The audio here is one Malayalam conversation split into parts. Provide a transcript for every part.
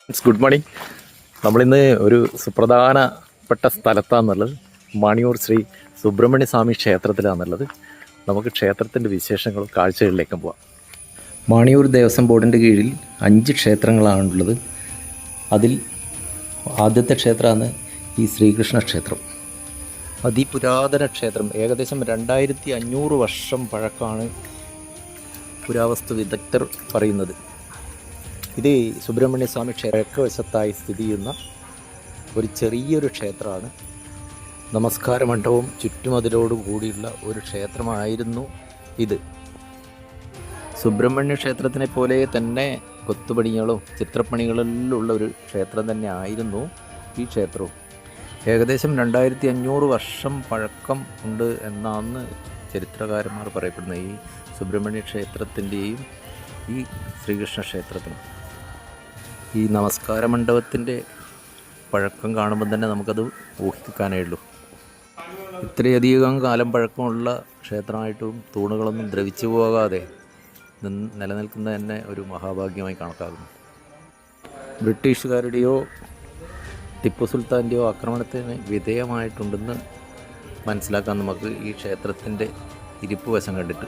Good morning. നമ്മളിന്ന് ഒരു സുപ്രധാനപ്പെട്ട സ്ഥലത്താണെന്നുള്ളത്. മാണിയൂർ ശ്രീ സുബ്രഹ്മണ്യ സ്വാമി ക്ഷേത്രത്തിലാണെന്നുള്ളത്. നമുക്ക് ക്ഷേത്രത്തിൻ്റെ വിശേഷങ്ങളും കാഴ്ചകളിലേക്കും പോവാം. മാണിയൂർ ദേവസ്വം ബോർഡിൻ്റെ കീഴിൽ 5 ക്ഷേത്രങ്ങളാണുള്ളത്. അതിൽ ആദ്യത്തെ ക്ഷേത്രമാണ് ഈ ശ്രീകൃഷ്ണ ക്ഷേത്രം. അതിപുരാതന ക്ഷേത്രം. ഏകദേശം 2500 വർഷം പഴക്കമാണ് പുരാവസ്തു വിദഗ്ധർ പറയുന്നത്. ഇത് സുബ്രഹ്മണ്യ സ്വാമി കിഴക്കുവശത്തായി സ്ഥിതി ചെയ്യുന്ന ഒരു ചെറിയൊരു ക്ഷേത്രമാണ്. നമസ്കാര മണ്ഡപവും ചുറ്റുമതിലോട് കൂടിയുള്ള ഒരു ക്ഷേത്രമായിരുന്നു ഇത്. സുബ്രഹ്മണ്യ ക്ഷേത്രത്തിനെ പോലെ തന്നെ കൊത്തുപണികളും ചിത്രപ്പണികളിലും ഉള്ള ഒരു ക്ഷേത്രം തന്നെ ആയിരുന്നു ഈ ക്ഷേത്രവും. ഏകദേശം 2500 വർഷം പഴക്കം ഉണ്ട് എന്നാണ് ചരിത്രകാരന്മാർ പറയപ്പെടുന്നത് ഈ സുബ്രഹ്മണ്യ ക്ഷേത്രത്തിൻ്റെയും ഈ ശ്രീകൃഷ്ണ ക്ഷേത്രത്തിനും. ഈ നമസ്കാര മണ്ഡപത്തിൻ്റെ പഴക്കം കാണുമ്പോൾ തന്നെ നമുക്കത് ഊഹിക്കാനേ ഉള്ളൂ. ഇത്രയധികം കാലം പഴക്കമുള്ള ക്ഷേത്രമായിട്ടും തൂണുകളൊന്നും ദ്രവിച്ചു പോകാതെ നിലനിൽക്കുന്നത് തന്നെ ഒരു മഹാഭാഗ്യമായി കണക്കാക്കുന്നു. ബ്രിട്ടീഷുകാരുടെയോ ടിപ്പു സുൽത്താൻ്റെയോ ആക്രമണത്തിന് വിധേയമായിട്ടുണ്ടെന്ന് മനസ്സിലാക്കാൻ നമുക്ക് ഈ ക്ഷേത്രത്തിൻ്റെ ഇരിപ്പ് വശം കണ്ടിട്ട്.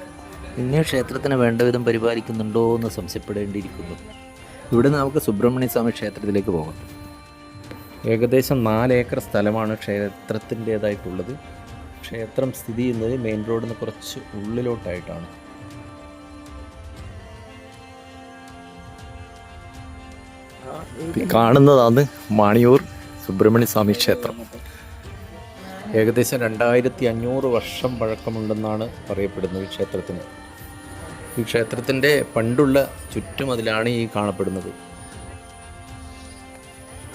പിന്നെ ക്ഷേത്രത്തിന് വേണ്ട വിധം പരിപാലിക്കുന്നുണ്ടോ എന്ന് സംശയപ്പെടേണ്ടിയിരിക്കുന്നു. ഇവിടെ നമുക്ക് സുബ്രഹ്മണ്യ സ്വാമി ക്ഷേത്രത്തിലേക്ക് പോകാം. ഏകദേശം 4 ഏക്കർ സ്ഥലമാണ് ക്ഷേത്രത്തിൻ്റേതായിട്ടുള്ളത്. ക്ഷേത്രം സ്ഥിതി ചെയ്യുന്നത് മെയിൻ റോഡിൽ നിന്ന് കുറച്ച് ഉള്ളിലോട്ടായിട്ടാണ്. കാണുന്നതാണ് മാണിയൂർ സുബ്രഹ്മണ്യ സ്വാമി ക്ഷേത്രം. ഏകദേശം 2500 വർഷം പഴക്കമുണ്ടെന്നാണ് പറയപ്പെടുന്നത് ഈ ക്ഷേത്രത്തിന്. ഈ ക്ഷേത്രത്തിൻ്റെ പണ്ടുള്ള ചുറ്റുമതിലാണ് ഈ കാണപ്പെടുന്നത്.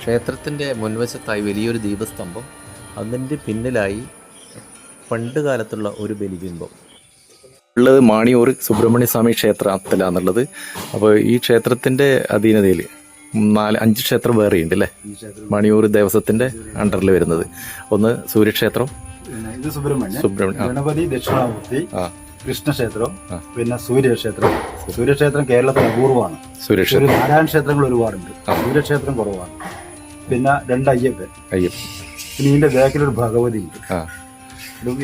ക്ഷേത്രത്തിൻ്റെ മുൻവശത്തായി വലിയൊരു ദീപസ്തംഭം, അതിൻ്റെ പിന്നിലായി പണ്ട് കാലത്തുള്ള ഒരു ബലിബിംബം ഉള്ളത് മാണിയൂർ സുബ്രഹ്മണ്യ സ്വാമി ക്ഷേത്രത്തിലാണുള്ളത്. അപ്പോൾ ഈ ക്ഷേത്രത്തിൻ്റെ അധീനതയിൽ 5 ക്ഷേത്രം വേറെയുണ്ട് അല്ലേ? മാണിയൂർ ദേവസ്വത്തിൻ്റെ അണ്ടറിൽ വരുന്നത്. ഒന്ന് സൂര്യക്ഷേത്രം, ഗണപതി ദക്ഷിണാമൂർത്തി, കൃഷ്ണക്ഷേത്രം, പിന്നെ സൂര്യക്ഷേത്രം. സൂര്യക്ഷേത്രം കേരളത്തിൽ അപൂർവമാണ്. നാരായണ ക്ഷേത്രങ്ങൾ ഒരുപാടുണ്ട്, സൂര്യക്ഷേത്രം കുറവാണ്. പിന്നെ 2 അയ്യപ്പൻ. പിന്നെ ഇതിന്റെ ബാക്കിലൊരു ഭഗവതി ഉണ്ട്.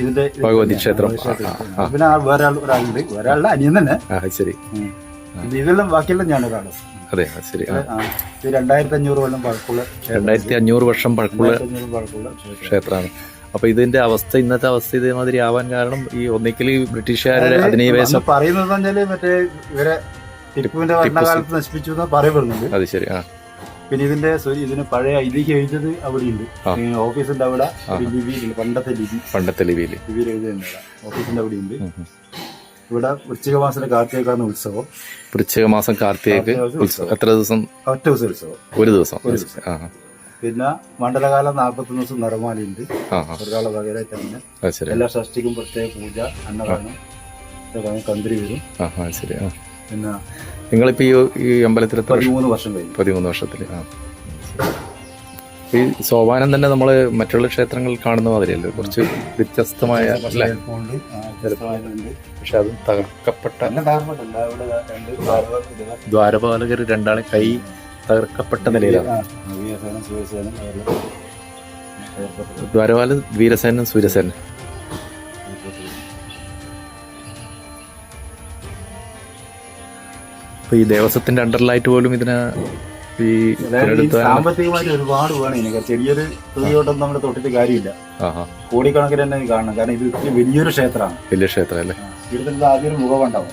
ഇതിന്റെ ഭഗവതി ക്ഷേത്രം. പിന്നെ വേറെ ഒരാളുണ്ട്, ഒരാളുടെ അനിയൻ തന്നെ. ശരി. ഇതെല്ലാം ബാക്കിയെല്ലാം ഞാൻ ഒരാള്. അതെ, ശരി. 2500 കൊല്ലം പഴക്കമുള്ള 2500 വർഷം പഴക്കമുള്ള ക്ഷേത്രമാണ്. അപ്പൊ ഇതിന്റെ അവസ്ഥ, ഇന്നത്തെ അവസ്ഥ ഇതേമാതിരി ആവാൻ കാരണം ഈ ഒന്നിക്കൽ ബ്രിട്ടീഷുകാരുടെ അധിനിവേശം പറയുന്നത് മറ്റേ ഇവരെ ടിപ്പുവിന്റെ ഭരണകാലത്ത് നശിപ്പിച്ചു എന്ന് പറയപ്പെടുന്നുണ്ട്. അത് ശരി. പിന്നെ ഇതിന് പഴയ ഐതിഹ്യം എഴുതിയത് അവിടെയുണ്ട്. ഓഫീസിന്റെ അവിടെ ലിപിയിലുണ്ട്, പണ്ടത്തെ ലിപിയിൽ എഴുതുന്നുണ്ട്. ഓഫീസിന്റെ അവിടെയുണ്ട്. ഇവിടെ വൃശ്ചിക മാസത്തിലെ കാർത്തികയാണ് ഉത്സവം. വൃശ്ചിക മാസം കാർത്തിക ഉത്സവം. എത്ര ദിവസം? ഒറ്റ ദിവസം ഉത്സവം. ഒരു ദിവസം. പിന്നെ മണ്ഡലകാലം 41 ദിവസം നിറമാലയുണ്ട്. ഒരാളെ വകരെ തന്നെ എല്ലാ ഷഷ്ടിക്കും പ്രത്യേക പൂജ, അന്നദാനം, തന്ത്രി വരും. ശരി. പിന്നെ നിങ്ങളിപ്പോ ഈ അമ്പലത്തിൽ 13 വർഷം കഴിഞ്ഞു. 13 വർഷത്തില്. ഈ സോപാനം തന്നെ നമ്മള് മറ്റുള്ള ക്ഷേത്രങ്ങളിൽ കാണുന്ന മാതിരിയല്ലോ, കുറച്ച് വ്യത്യസ്തമായ. പക്ഷെ അത് തകർക്കപ്പെട്ട ദ്വാരപാലകർ 2 കൈ തകർക്കപ്പെട്ട നിലയിലാണ്. ദ്വാരപാല വീരസേനൻ, സൂര്യസേനൻ. ഇപ്പൊ ഈ ദേവസ്വത്തിന്റെ അണ്ടറിലായിട്ട് പോലും ഇതിനെ സാമ്പത്തികമായിട്ട് ഒരുപാട് വേണം. ഇതിനൊക്കെ ചെറിയൊരു തുകയോട്ടൊന്നും നമ്മുടെ തൊട്ടിട്ട് കാര്യമില്ല. കോടിക്കണക്കിന് തന്നെ കാണണം. കാരണം ഇത് വലിയൊരു ക്ഷേത്രമാണ്. വലിയ ക്ഷേത്രം അല്ലേ? ഇവിടുത്തെ ആദ്യം ഒരു മുഖമുണ്ടാവും,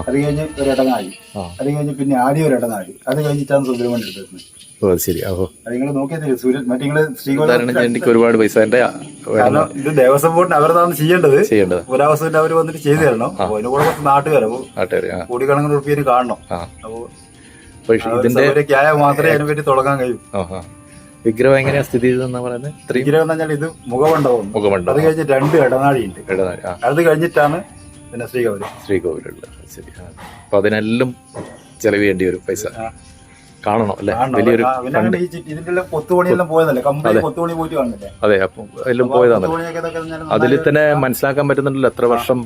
അത് കഴിഞ്ഞ് ഒരു ഇടനാഴി, അത് കഴിഞ്ഞ് പിന്നെ ആദ്യം ഒരു ഇടനാഴി, അത് കഴിഞ്ഞിട്ടാണ് സുബ്രഹ്മണ്യം എടുത്തത്. ശരി. നിങ്ങൾ നോക്കിയാൽ സൂര്യൻ മറ്റേ ശ്രീകോവിൽ ഒരുപാട് പൈസ. കാരണം ഇത് ദേവസ്വം ബോർഡിന് അവരതാണ് ചെയ്യേണ്ടത്. പുരാവസ്തുവിന്റെ അവർ വന്നിട്ട് ചെയ്തു തരണം. അപ്പൊ അതിന് കൂടെ നാട്ടുകാരോ കോടിക്കണക്കിന് റുപ്യ കാണണം. അപ്പോ ഇതിന്റെ മാത്രമേ അതിനെ പറ്റി തുടങ്ങാൻ കഴിയൂ. വിഗ്രഹം എങ്ങനെയാ സ്ഥിതി ചെയ്തെന്നാ പറയുന്നത്? വിഗ്രഹം എന്ന് പറഞ്ഞാൽ ഇത് മുഖമണ്ഡപം. അത് കഴിഞ്ഞ് 2 ഇടനാഴി ഉണ്ട്. അത് കഴിഞ്ഞിട്ടാണ് പിന്നെ ശ്രീകോവിലുള്ളത്. ശരി. അപ്പൊ അതിനെല്ലാം ചെലവ് ചെയ്യേണ്ടി വരും, പൈസ കാണണം അല്ലെ? വലിയൊരു ഇതിന്റെ കൊത്തുപണിയെല്ലാം പോയതല്ലേ, കമ്പനി കൊത്തുപണി പോയിട്ട് കാണുന്നില്ലേ? അതെ, അപ്പൊ എല്ലാം പോയതാണ്. അതിൽ തന്നെ മനസ്സിലാക്കാൻ പറ്റുന്നുണ്ടല്ലോ എത്ര വർഷം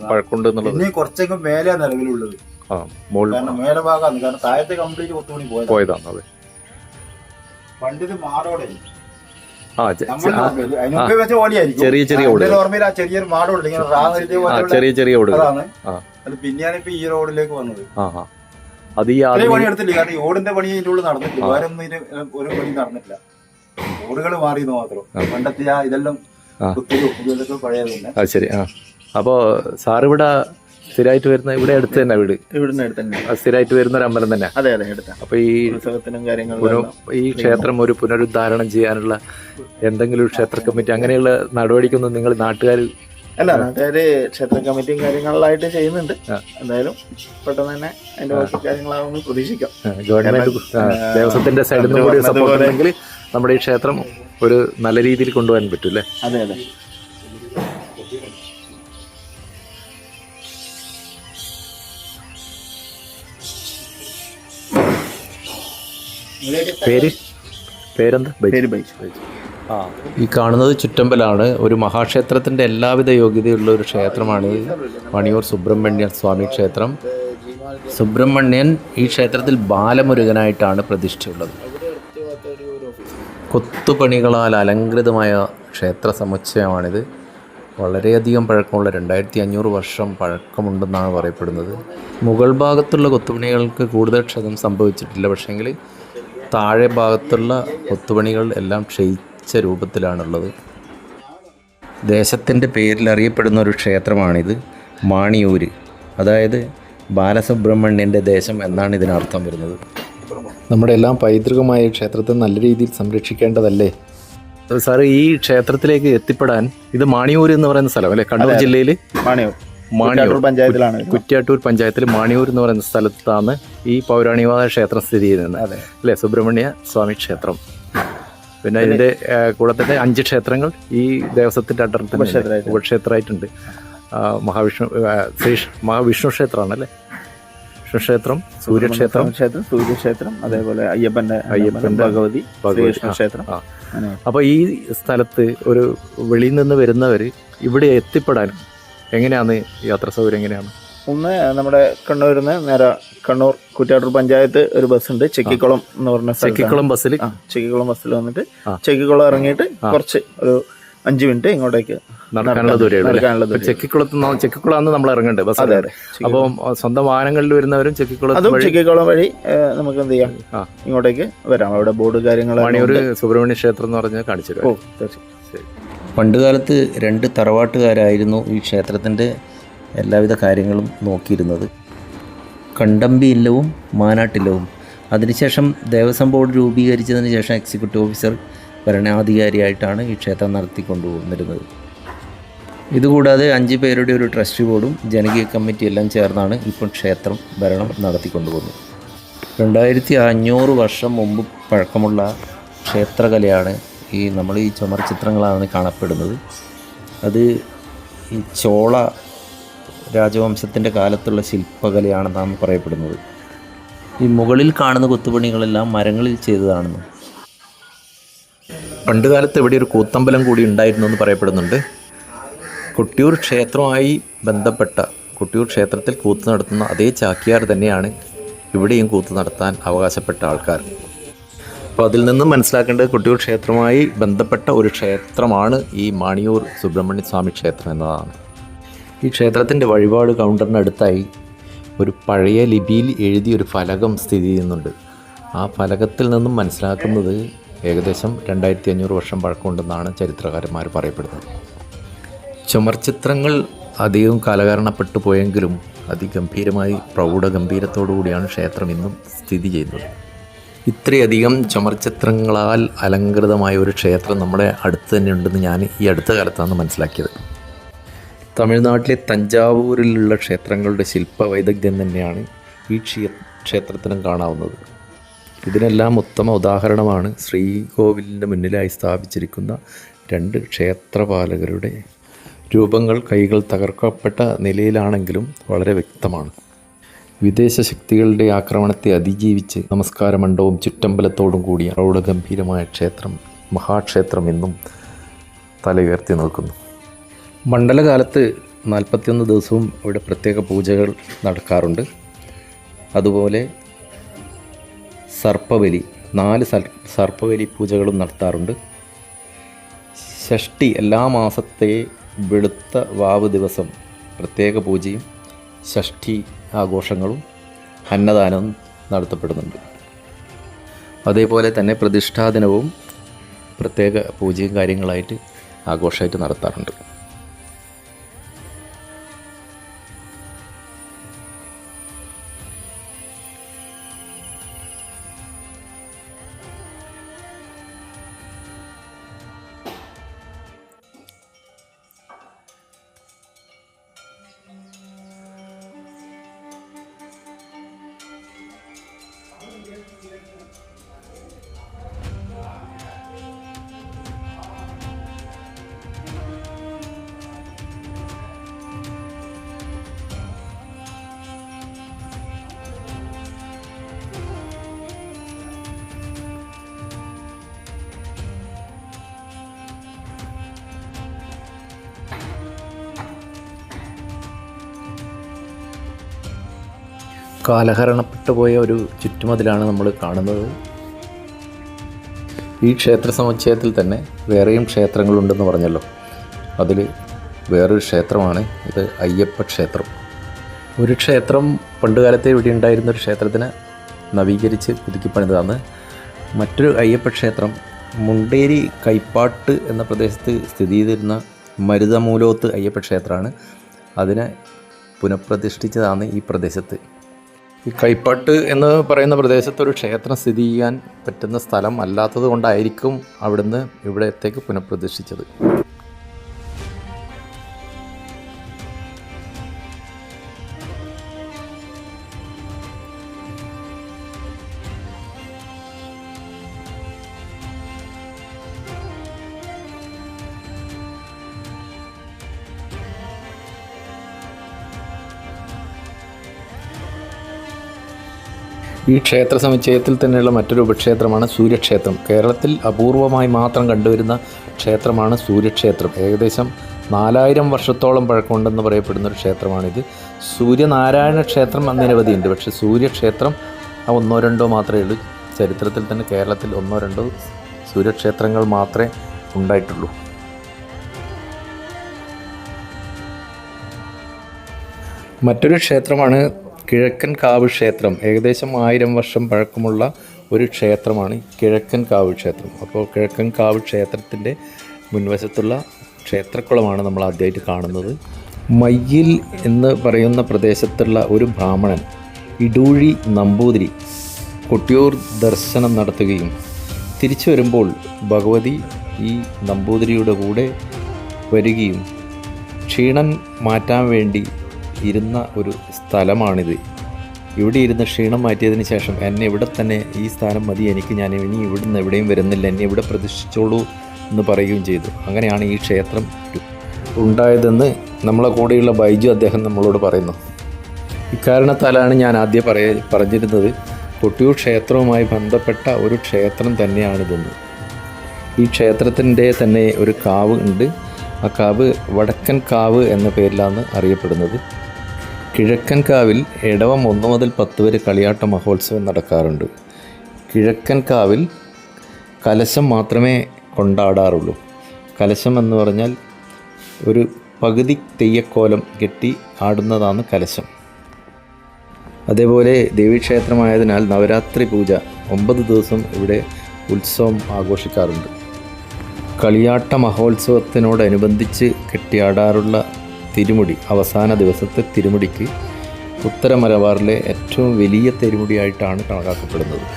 പഴക്കമുണ്ട് എന്നുള്ളത്. ഇനി കുറച്ചൊക്കെ മേലെ നിലവിലുള്ളത്. മേലെ ഭാഗമാണ്, കാരണം താഴത്തെ കംപ്ലീറ്റ് കൊത്തുപണി പോയതാണ്. അതെ. പണ്ടിത് മാടോടെ ചെറിയ ചെറിയ ഓർമ്മയിൽ ആ ചെറിയൊരു മാടോട് ചെറിയ ഓടുകൾ അത് പിന്നെയാണ് ഇപ്പൊ ഈ റോഡിലേക്ക് വന്നത്. അത് ഈ പണി എടുത്തില്ല, കാരണം ഈ ഓടിന്റെ പണി അതിന്റെ ഉള്ളിൽ നടന്നിട്ടില്ല. വേറെ ഒന്നും ഒരു പണി നടന്നിട്ടില്ല, ഓടുകൾ മാറിയെന്ന് മാത്രം. പണ്ടത്തെ ഇതെല്ലാം പഴയതുണ്ട്. അത് ശരി. അപ്പോ സാർ ഇവിടെ സ്ഥിരമായിട്ട് വരുന്ന, ഇവിടെ അടുത്ത് തന്നെ വീട്? ഇവിടുന്ന് അടുത്ത് തന്നെ സ്ഥിരമായിട്ട് വരുന്ന ഒരു അമ്പലം തന്നെ? അതെ അതെ, അടുത്ത. അപ്പൊ ഈ ഉത്സവത്തിനും കാര്യങ്ങളും ഈ ക്ഷേത്രം ഒരു പുനരുദ്ധാരണം ചെയ്യാനുള്ള എന്തെങ്കിലും ക്ഷേത്ര കമ്മിറ്റി അങ്ങനെയുള്ള നടപടിക്കൊന്നും നിങ്ങൾ നാട്ടുകാർ? അല്ല, നാട്ടുകാര് ക്ഷേത്ര കമ്മിറ്റിയും കാര്യങ്ങളിലായിട്ട് ചെയ്യുന്നുണ്ട്. എന്തായാലും പെട്ടെന്ന് തന്നെ അതിന്റെ ബാക്കി കാര്യങ്ങളാവുമെന്ന് പ്രതീക്ഷിക്കാം. ഗവൺമെന്റ് ദേവസ്വത്തിന്റെ സൈഡിൽ നിന്ന് കൂടി സപ്പോർട്ട് ഉണ്ടെങ്കിൽ നമ്മുടെ ഈ ക്ഷേത്രം ഒരു നല്ല രീതിയിൽ കൊണ്ടുപോകാൻ പറ്റും അല്ലേ? അതെ അതെ. പേരെന്താ? ഈ കാണുന്നത് ചുറ്റമ്പലാണ്. ഒരു മഹാക്ഷേത്രത്തിൻ്റെ എല്ലാവിധ യോഗ്യതയുള്ള ഒരു ക്ഷേത്രമാണ് മണിയൂർ സുബ്രഹ്മണ്യ സ്വാമി ക്ഷേത്രം. സുബ്രഹ്മണ്യൻ ഈ ക്ഷേത്രത്തിൽ ബാലമുരുകനായിട്ടാണ് പ്രതിഷ്ഠയുള്ളത്. കൊത്തുപണികളാൽ അലങ്കൃതമായ ക്ഷേത്ര സമുച്ചയമാണിത്. വളരെയധികം പഴക്കമുള്ള 2500 വർഷം പഴക്കമുണ്ടെന്നാണ് പറയപ്പെടുന്നത്. മുകൾ ഭാഗത്തുള്ള കൊത്തുപണികൾക്ക് കൂടുതൽ ക്ഷതം സംഭവിച്ചിട്ടില്ല, പക്ഷേങ്കിൽ താഴെ ഭാഗത്തുള്ള കൊത്തുപണികൾ എല്ലാം ക്ഷയിച്ച രൂപത്തിലാണുള്ളത്. ദേശത്തിൻ്റെ പേരിൽ അറിയപ്പെടുന്ന ഒരു ക്ഷേത്രമാണിത്, മാണിയൂര്. അതായത് ബാലസുബ്രഹ്മണ്യൻ്റെ ദേശം എന്നാണ് ഇതിനർത്ഥം വരുന്നത്. നമ്മുടെ എല്ലാം പൈതൃകമായ ക്ഷേത്രത്തെ നല്ല രീതിയിൽ സംരക്ഷിക്കേണ്ടതല്ലേ? സാറ്, ഈ ക്ഷേത്രത്തിലേക്ക് എത്തിപ്പെടാൻ ഇത് മാണിയൂർ എന്ന് പറയുന്ന സ്ഥലം അല്ലേ? കണ്ണൂർ ജില്ലയിൽ മാണിയൂർ പഞ്ചായത്തിലാണ്. കുറ്റ്യാട്ടൂർ പഞ്ചായത്തിൽ മാണിയൂർ എന്ന് പറയുന്ന സ്ഥലത്താണ് ഈ പൗരാണികമായ ക്ഷേത്രം സ്ഥിതി ചെയ്യുന്നത് അല്ലേ? സുബ്രഹ്മണ്യ സ്വാമി ക്ഷേത്രം. പിന്നെ ഇതിന്റെ കൂടെ തന്നെ 5 ക്ഷേത്രങ്ങൾ ഈ ദേവസ്വത്തിന്റെ അണ്ടറിൽ ഉപക്ഷേത്രമായിട്ടുണ്ട്. മഹാവിഷ്ണു ക്ഷേത്രമാണ് അല്ലേ? വിഷ്ണു ക്ഷേത്രം, സൂര്യക്ഷേത്രം, അതേപോലെ അയ്യപ്പന്റെ ഭഗവതി ക്ഷേത്രം. അപ്പോൾ ഈ സ്ഥലത്ത് ഒരു വെളിയിൽ നിന്ന് വരുന്നവർ ഇവിടെ എത്തിപ്പെടാൻ എങ്ങനെയാണ് യാത്രാ സൗകര്യം? എങ്ങനെയാണ്? ഒന്ന്, നമ്മുടെ കണ്ണൂരിൽ നിന്ന് നേരെ കണ്ണൂർ കുറ്റ്യാട്ടൂർ പഞ്ചായത്ത് ഒരു ബസ്സുണ്ട്, ചെക്കിക്കുളം എന്ന് പറഞ്ഞ ചെക്കിക്കുളം ബസ്സിൽ വന്നിട്ട് ചെക്കിക്കുളം ഇറങ്ങിയിട്ട് കുറച്ച് ഒരു 5 മിനിറ്റ് ഇങ്ങോട്ടേക്ക് നടക്കാനുള്ള ദൂരമുള്ളൂ. ചെക്കിക്കുളമാണ് നമ്മൾ ഇറങ്ങേണ്ടത് ബസ്. അപ്പോൾ സ്വന്തം വാഹനങ്ങളിൽ വരുന്നവരും ചെക്കിക്കുളം വഴി നമുക്ക് എന്ത് ചെയ്യാം, ഇങ്ങോട്ടേക്ക് വരാം. അവിടെ ബോർഡ് കാര്യങ്ങൾ. മണിയൂർ സുബ്രഹ്മണ്യ ക്ഷേത്രം എന്ന് പറഞ്ഞാൽ കാണിച്ചു തരാം. പണ്ടുകാലത്ത് 2 തറവാട്ടുകാരായിരുന്നു ഈ ക്ഷേത്രത്തിൻ്റെ എല്ലാവിധ കാര്യങ്ങളും നോക്കിയിരുന്നത്, കണ്ടമ്പി ഇല്ലവും മാനാട്ടില്ലവും. അതിനുശേഷം ദേവസ്വം ബോർഡ് രൂപീകരിച്ചതിന് ശേഷം എക്സിക്യൂട്ടീവ് ഓഫീസർ ഭരണാധികാരിയായിട്ടാണ് ഈ ക്ഷേത്രം നടത്തിക്കൊണ്ടുവന്നിരുന്നത്. ഇതുകൂടാതെ 5 പേരുടെ ഒരു ട്രസ്റ്റ് ബോർഡും ജനകീയ കമ്മിറ്റി എല്ലാം ചേർന്നാണ് ഇപ്പോൾ ക്ഷേത്രം ഭരണം നടത്തിക്കൊണ്ടുപോകുന്നത്. 2500 വർഷം മുമ്പ് പഴക്കമുള്ള ക്ഷേത്രകലയാണ് നമ്മൾ ഈ ചുമർ ചിത്രങ്ങളാണ് കാണപ്പെടുന്നത്. അത് ഈ ചോള രാജവംശത്തിൻ്റെ കാലത്തുള്ള ശില്പകലയാണെന്നാണ് പറയപ്പെടുന്നത്. ഈ മുകളിൽ കാണുന്ന കൊത്തുപണികളെല്ലാം മരങ്ങളിൽ ചെയ്തതാണെന്ന്. പണ്ടുകാലത്ത് ഇവിടെ ഒരു കൂത്തമ്പലം കൂടി ഉണ്ടായിരുന്നു എന്ന് പറയപ്പെടുന്നുണ്ട്. കൊട്ടിയൂർ ക്ഷേത്രവുമായി ബന്ധപ്പെട്ട കൊട്ടിയൂർ ക്ഷേത്രത്തിൽ കൂത്ത് നടത്തുന്ന അതേ ചാക്യാർ തന്നെയാണ് ഇവിടെയും കൂത്ത് നടത്താൻ അവകാശപ്പെട്ട ആൾക്കാർ. അപ്പോൾ അതിൽ നിന്നും മനസ്സിലാക്കേണ്ടത് കൊട്ടിയൂർ ക്ഷേത്രവുമായി ബന്ധപ്പെട്ട ഒരു ക്ഷേത്രമാണ് ഈ മാണിയൂർ സുബ്രഹ്മണ്യ സ്വാമി ക്ഷേത്രം എന്നതാണ്. ഈ ക്ഷേത്രത്തിൻ്റെ വഴിപാട് കൗണ്ടറിനടുത്തായി ഒരു പഴയ ലിപിയിൽ എഴുതിയൊരു ഫലകം സ്ഥിതി ചെയ്യുന്നുണ്ട്. ആ ഫലകത്തിൽ നിന്നും മനസ്സിലാക്കുന്നത് ഏകദേശം 2500 വർഷം പഴക്കമുണ്ടെന്നാണ് ചരിത്രകാരന്മാർ പറയപ്പെടുന്നത്. ചുമർചിത്രങ്ങൾ അധികം കാലഹരണപ്പെട്ടു പോയെങ്കിലും അതിഗംഭീരമായി പ്രൗഢഗംഭീരത്തോടു കൂടിയാണ് ക്ഷേത്രം ഇന്നും സ്ഥിതി ചെയ്യുന്നത്. ഇത്രയധികം ചുമർചിത്രങ്ങളാൽ അലങ്കൃതമായ ഒരു ക്ഷേത്രം നമ്മുടെ അടുത്ത് തന്നെ ഉണ്ടെന്ന് ഞാൻ ഈ അടുത്ത കാലത്താണ് മനസ്സിലാക്കിയത്. തമിഴ്നാട്ടിലെ തഞ്ചാവൂരിലുള്ള ക്ഷേത്രങ്ങളുടെ ശില്പവൈദഗ്ധ്യം തന്നെയാണ് ഈ ക്ഷേത്രത്തിനും കാണാവുന്നത്. ഇതിനെല്ലാം ഉത്തമ ഉദാഹരണമാണ് ശ്രീകോവിലിൻ്റെ മുന്നിലായി സ്ഥാപിച്ചിരിക്കുന്ന 2 ക്ഷേത്രപാലകരുടെ രൂപങ്ങൾ. കൈകൾ തകർക്കപ്പെട്ട നിലയിലാണെങ്കിലും വളരെ വ്യക്തമാണ്. വിദേശ ശക്തികളുടെ ആക്രമണത്തെ അതിജീവിച്ച് നമസ്കാര മണ്ഡപവും ചുറ്റമ്പലത്തോടും കൂടിയ പ്രൗഢഗംഭീരമായ ക്ഷേത്രം, മഹാക്ഷേത്രം എന്നും തല ഉയർത്തി നിൽക്കുന്നു. മണ്ഡലകാലത്ത് 41 ദിവസവും ഇവിടെ പ്രത്യേക പൂജകൾ നടക്കാറുണ്ട്. അതുപോലെ സർപ്പബലി, 4 സർപ്പബലി പൂജകളും നടത്താറുണ്ട്. ഷഷ്ഠി എല്ലാ മാസത്തെ വെളുത്ത വാവ് ദിവസം പ്രത്യേക പൂജയും ഷഷ്ഠി ആഘോഷങ്ങളും അന്നദാനവും നടത്തപ്പെടുന്നുണ്ട്. അതേപോലെ തന്നെ പ്രതിഷ്ഠാദിനവും പ്രത്യേക പൂജയും കാര്യങ്ങളായിട്ട് ആഘോഷമായിട്ട് നടത്താറുണ്ട്. കാലഹരണപ്പെട്ടു പോയ ഒരു ചുറ്റുമതിലാണ് നമ്മൾ കാണുന്നത്. ഈ ക്ഷേത്ര സമുച്ചയത്തിൽ തന്നെ വേറെയും ക്ഷേത്രങ്ങളുണ്ടെന്ന് പറഞ്ഞല്ലോ. അതിൽ വേറൊരു ക്ഷേത്രമാണ് ഇത്, അയ്യപ്പ ക്ഷേത്രം. ഒരു ക്ഷേത്രം പണ്ടുകാലത്തെ ഇവിടെ ഉണ്ടായിരുന്ന ഒരു ക്ഷേത്രത്തിന് നവീകരിച്ച് പുതുക്കിപ്പണിതാണ്. മറ്റൊരു അയ്യപ്പ ക്ഷേത്രം മുണ്ടേരി കൈപ്പാട്ട് എന്ന പ്രദേശത്ത് സ്ഥിതി ചെയ്തിരുന്ന മരുതമൂലോത്ത് അയ്യപ്പ ക്ഷേത്രമാണ്. അതിനെ പുനഃപ്രതിഷ്ഠിച്ചതാണ് ഈ പ്രദേശത്ത്. ഈ കൈപ്പാട്ട് എന്ന് പറയുന്ന പ്രദേശത്ത് ഒരു ക്ഷേത്രം സ്ഥിതി ചെയ്യാൻ പറ്റുന്ന സ്ഥലം അല്ലാത്തത് കൊണ്ടായിരിക്കും അവിടുന്ന് ഇവിടത്തേക്ക് പുനഃപ്രതിഷ്ഠിച്ചത്. ഈ ക്ഷേത്ര സമുച്ചയത്തിൽ തന്നെയുള്ള മറ്റൊരു ഉപക്ഷേത്രമാണ് സൂര്യക്ഷേത്രം. കേരളത്തിൽ അപൂർവമായി മാത്രം കണ്ടുവരുന്ന ക്ഷേത്രമാണ് സൂര്യക്ഷേത്രം. ഏകദേശം 4000 വർഷത്തോളം പഴക്കമുണ്ടെന്ന് പറയപ്പെടുന്ന ഒരു ക്ഷേത്രമാണിത്. സൂര്യനാരായണ ക്ഷേത്രം നിരവധിയുണ്ട്, പക്ഷേ സൂര്യക്ഷേത്രം 1-2 മാത്രമേ ഉള്ളൂ. ചരിത്രത്തിൽ തന്നെ കേരളത്തിൽ 1-2 സൂര്യക്ഷേത്രങ്ങൾ മാത്രമേ ഉണ്ടായിട്ടുള്ളൂ. മറ്റൊരു ക്ഷേത്രമാണ് കിഴക്കൻ കാവ് ക്ഷേത്രം. ഏകദേശം 1000 വർഷം പഴക്കമുള്ള ഒരു ക്ഷേത്രമാണ് കിഴക്കൻ കാവ് ക്ഷേത്രം. അപ്പോൾ കിഴക്കൻ കാവ് ക്ഷേത്രത്തിൻ്റെ മുൻവശത്തുള്ള ക്ഷേത്രക്കുളമാണ് നമ്മൾ ആദ്യമായിട്ട് കാണുന്നത്. മയ്യിൽ എന്ന് പറയുന്ന പ്രദേശത്തുള്ള ഒരു ബ്രാഹ്മണൻ ഇടൂഴി നമ്പൂതിരി കൊട്ടിയൂർ ദർശനം നടത്തുകയും തിരിച്ചു വരുമ്പോൾ ഭഗവതി ഈ നമ്പൂതിരിയുടെ കൂടെ വരികയും ക്ഷീണം മാറ്റാൻ വേണ്ടി ഇരുന്ന ഒരു സ്ഥലമാണിത്. ഇവിടെ ഇരുന്ന് ക്ഷീണം മാറ്റിയതിന് ശേഷം എന്നെ ഇവിടെ തന്നെ, ഈ സ്ഥാനം മതി എനിക്ക്, ഞാൻ ഇനി ഇവിടുന്ന് എവിടെയും വരുന്നില്ല, എന്നെ ഇവിടെ പ്രതിഷ്ഠിച്ചോളൂ എന്ന് പറയുകയും ചെയ്തു. അങ്ങനെയാണ് ഈ ക്ഷേത്രം ഉണ്ടായതെന്ന് നമ്മളെ കൂടെയുള്ള ബൈജു അദ്ദേഹം നമ്മളോട് പറയുന്നു. ഇക്കാരണത്താലാണ് ഞാൻ ആദ്യം പറഞ്ഞിരുന്നത് കൊട്ടിയൂർ ക്ഷേത്രവുമായി ബന്ധപ്പെട്ട ഒരു ക്ഷേത്രം തന്നെയാണിതെന്ന്. ഈ ക്ഷേത്രത്തിൻ്റെ തന്നെ ഒരു കാവ് ഉണ്ട്. ആ കാവ് വടക്കൻ കാവ് എന്ന പേരിലാണ് അറിയപ്പെടുന്നത്. കിഴക്കൻ കാവിൽ ഇടവം 1 മുതൽ 10 വരെ കളിയാട്ട മഹോത്സവം നടക്കാറുണ്ട്. കിഴക്കൻ കാവിൽ കലശം മാത്രമേ കൊണ്ടാടാറുള്ളൂ. കലശം എന്ന് പറഞ്ഞാൽ ഒരു പകുതി തെയ്യക്കോലം കെട്ടി ആടുന്നതാണ് കലശം. അതേപോലെ ദേവീക്ഷേത്രമായതിനാൽ നവരാത്രി പൂജ 9 ദിവസം ഇവിടെ ഉത്സവം ആഘോഷിക്കാറുണ്ട്. കളിയാട്ട മഹോത്സവത്തിനോടനുബന്ധിച്ച് കെട്ടിയാടാറുള്ള തിരുമുടി, അവസാന ദിവസത്തെ തിരുമുടിക്ക് ഉത്തര മലബാറിലെ ഏറ്റവും വലിയ തിരുമുടിയായിട്ടാണ് കണക്കാക്കപ്പെടുന്നത്.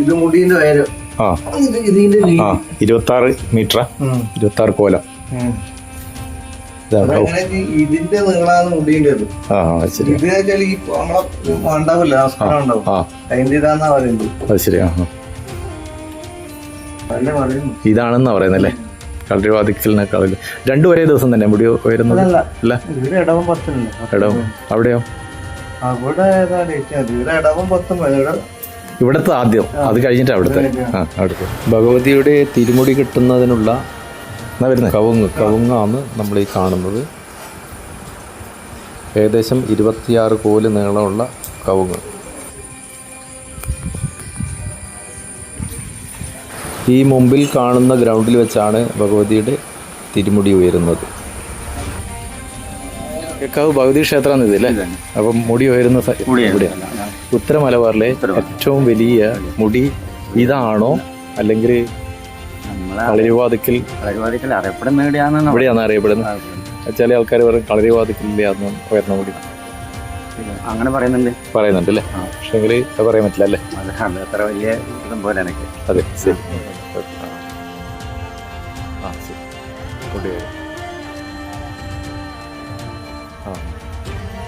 ഇത് മുടിന്റെ ഉയരം. ആ ഇതിന്റെ 26 മീറ്റർ 26 കോലം. ഇതിന്റെ നീളാണ് മുടിന്റെ. ശരി. ഇത് വെച്ചാൽ ഈ നമ്മളെ ഉണ്ടാവില്ല, നമസ്കാരം ഉണ്ടാവും, അതിന്റെ ഇതാന്നാ പറയുന്നത്. അത് ശരി. ഇതാണെന്നാ പറയുന്നല്ലേ കളരിവാതിക്കലിനേക്കാൾ. രണ്ടും ഒരേ ദിവസം തന്നെ മുടി ഉയരുന്നത് അല്ല? ഇടവം 10. ഇടവം. അവിടെയോ? അവിടെ ഇടവം 10. ഇവിടത്തെ ആദ്യം, അത് കഴിഞ്ഞിട്ട് അവിടുത്തെ. അവിടുത്തെ ഭഗവതിയുടെ തിരുമുടി കിട്ടുന്നതിനുള്ള കവുങ്ങാണ് നമ്മൾ ഈ കാണുന്നത്. ഏകദേശം 26 കോല് നീളമുള്ള കവുങ്ങ്. ഈ മുമ്പിൽ കാണുന്ന ഗ്രൗണ്ടിൽ വെച്ചാണ് ഭഗവതിയുടെ തിരുമുടി ഉയരുന്നത്. കേക്കാവ് ഭഗവതി ക്ഷേത്രമാണ് ഇതല്ലേ? അപ്പം മുടി ഉയരുന്ന ഇവിടെയാണ്. ഉത്തര മലബാറിലെ ഏറ്റവും വലിയ മുടി ഇതാണോ, അല്ലെങ്കിൽ കളരിവാതിക്കൽ ഇവിടെയാണ് അറിയപ്പെടുന്നത്? ചില ആൾക്കാർ പറയും കളരിവാതിക്കലില്ലാന്ന് ഉയർന്ന മുടി അങ്ങനെ പറയുന്നുണ്ട് അല്ലേ? പക്ഷെങ്കിൽ അത് പറയാൻ പറ്റില്ല അല്ലേ? അത്ര വലിയ ഇതം പോലെ എനിക്ക്. അതെ, ശരി.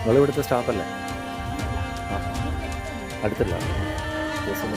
നിങ്ങളിവിടുത്തെ സ്റ്റാഫല്ലേ? അടുത്തല്ല ദിവസം